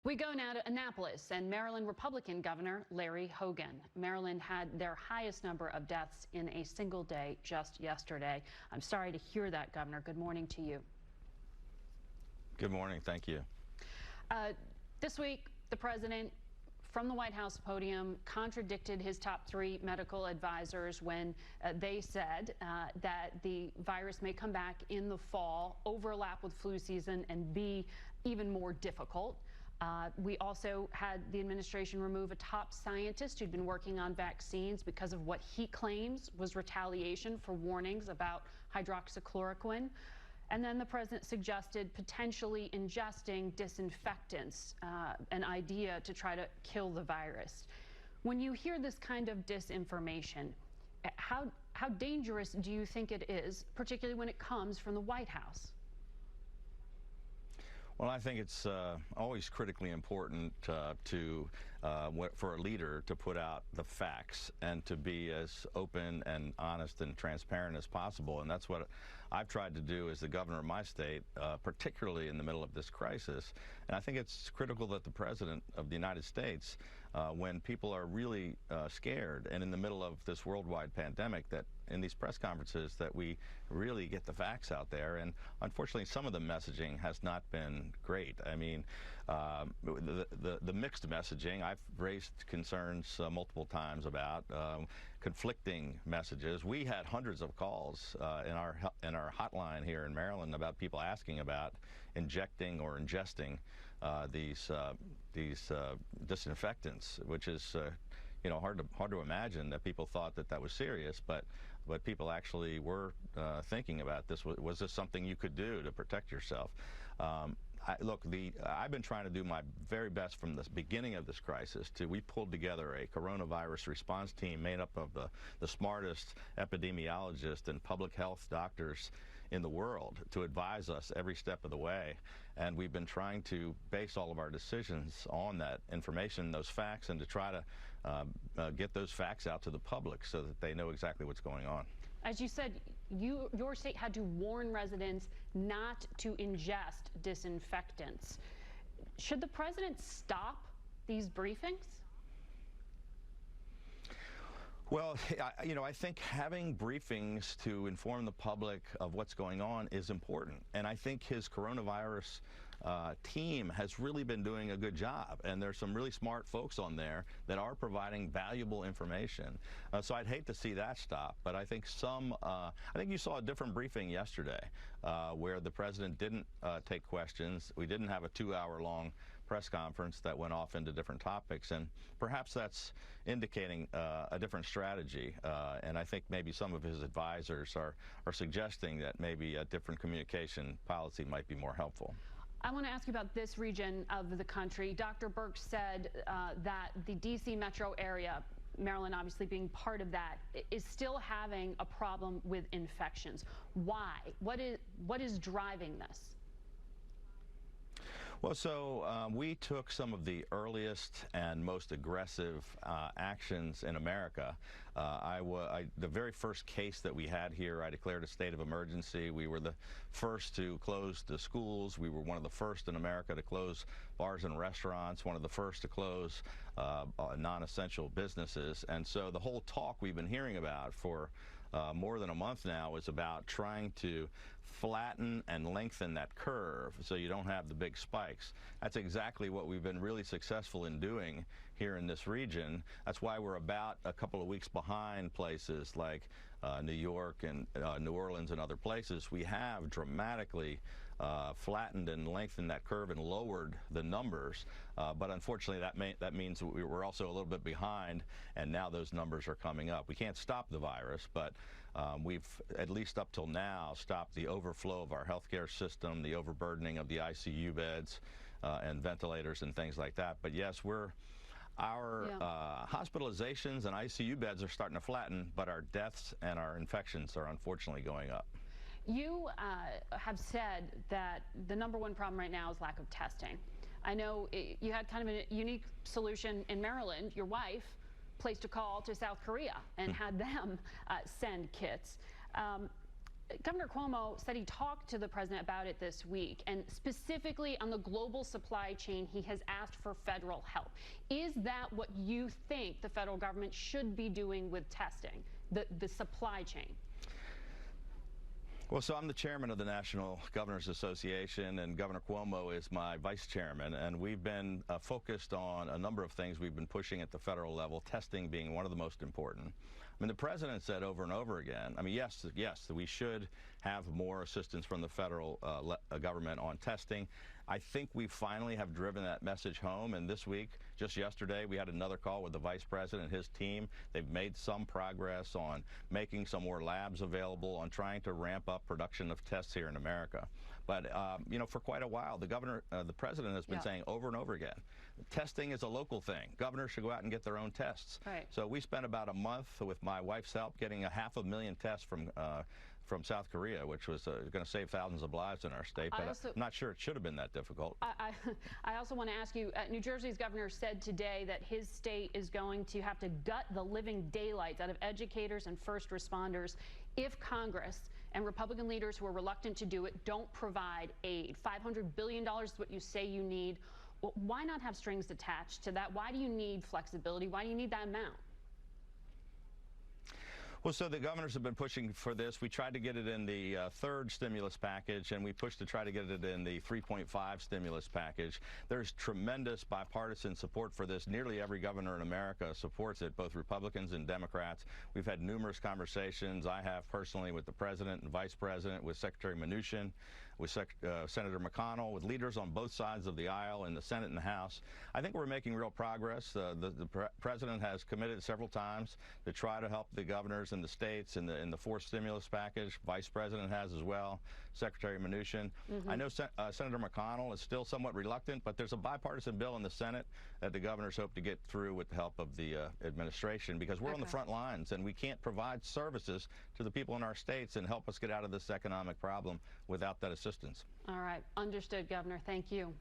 We go now to Annapolis and Maryland Republican Governor Larry Hogan. Maryland had their highest number of deaths in a single day just yesterday. I'm sorry to hear that, Governor. Good morning to you. Good morning. Thank you. This week, the president from the White House podium contradicted his top three medical advisors when they said that the virus may come back in the fall, overlap with flu season, and be even more difficult. We also had the administration remove a top scientist who'd been working on vaccines because of what he claims was retaliation for warnings about hydroxychloroquine. And then the president suggested potentially ingesting disinfectants, an idea to try to kill the virus. When you hear this kind of disinformation, how dangerous do you think it is, particularly when it comes from the White House? Well, I think it's always critically important for a leader to put out the facts and to be as open and honest and transparent as possible. And that's what I've tried to do as the governor of my state, particularly in the middle of this crisis. And I think it's critical that the president of the United States, when people are really scared and in the middle of this worldwide pandemic, that in these press conferences that we really get the facts out there. And unfortunately, some of the messaging has not been great. I mean, the mixed messaging, I've raised concerns multiple times about conflicting messages. We had hundreds of calls in our hotline here in Maryland about people asking about injecting or ingesting these disinfectants, which is hard to imagine that people thought that was serious, but people actually were thinking about this. Was this something you could do to protect yourself? I've been trying to do my very best from the beginning of this crisis. We pulled together a coronavirus response team made up of the smartest epidemiologists and public health doctors in the world to advise us every step of the way. And we've been trying to base all of our decisions on that information, those facts, and to try to get those facts out to the public so that they know exactly what's going on. As you said, your state had to warn residents not to ingest disinfectants. Should the president stop these briefings? Well, I think having briefings to inform the public of what's going on is important. And I think his coronavirus team has really been doing a good job. And there's some really smart folks on there that are providing valuable information. So I'd hate to see that stop. But I think I think you saw a different briefing yesterday where the president didn't take questions. We didn't have a 2-hour-long press conference that went off into different topics. And perhaps that's indicating a different strategy. And I think maybe some of his advisors are suggesting that maybe a different communication policy might be more helpful. I want to ask you about this region of the country. Dr. Burke said that the D.C. metro area, Maryland obviously being part of that, is still having a problem with infections. Why? What is driving this? Well, so we took some of the earliest and most aggressive actions in America. The very first case that we had here, I declared a state of emergency. We were the first to close the schools. We were one of the first in America to close bars and restaurants, one of the first to close non-essential businesses. And so the whole talk we've been hearing about for more than a month now is about trying to flatten and lengthen that curve so you don't have the big spikes. That's exactly what we've been really successful in doing here in this region. That's why we're about a couple of weeks behind places like New York and New Orleans and other places. We have dramatically flattened and lengthened that curve and lowered the numbers. But unfortunately, that means we're also a little bit behind, and now those numbers are coming up. We can't stop the virus, but we've, at least up till now, stopped the overflow of our healthcare system, the overburdening of the ICU beds and ventilators and things like that. But yes, our hospitalizations and ICU beds are starting to flatten, but our deaths and our infections are unfortunately going up. You have said that the #1 problem right now is lack of testing. I know you had kind of a unique solution in Maryland. Your wife placed a call to South Korea and had them send kits. Governor Cuomo said he talked to the president about it this week, and specifically on the global supply chain, he has asked for federal help. Is that what you think the federal government should be doing with testing, the supply chain? Well, so I'm the chairman of the National Governors Association, and Governor Cuomo is my vice chairman, and we've been focused on a number of things we've been pushing at the federal level, testing being one of the most important. I mean, the president said over and over again, I mean, yes, we should have more assistance from the federal government on testing. I think we finally have driven that message home, and this week, just yesterday, we had another call with the vice president and his team. They've made some progress on making some more labs available, on trying to ramp up production of tests here in America. But, you know, for quite a while, the president has been saying over and over again, testing is a local thing. Governors should go out and get their own tests. Right. So we spent about a month with my wife's help getting 500,000 tests from South Korea, which was going to save thousands of lives in our state, but I'm not sure it should have been that difficult. I also want to ask you, New Jersey's governor said today that his state is going to have to gut the living daylights out of educators and first responders if Congress and Republican leaders who are reluctant to do it don't provide aid. $500 billion is what you say you need. Well, why not have strings attached to that? Why do you need flexibility? Why do you need that amount? Well, so the governors have been pushing for this. We tried to get it in the third stimulus package, and we pushed to try to get it in the 3.5 stimulus package. There's tremendous bipartisan support for this. Nearly every governor in America supports it, both Republicans and Democrats. We've had numerous conversations. I have personally with the president and vice president, with Secretary Mnuchin, with Senator McConnell, with leaders on both sides of the aisle in the Senate and the House. I think we're making real progress. The president has committed several times to try to help the governors in the states in the fourth stimulus package. Vice President has as well. Secretary Mnuchin. I know Senator McConnell is still somewhat reluctant, but there's a bipartisan bill in the Senate that the governors hope to get through with the help of the administration, because we're on the front lines and we can't provide services to the people in our states and help us get out of this economic problem without that assistance. All right. Understood, Governor. Thank you.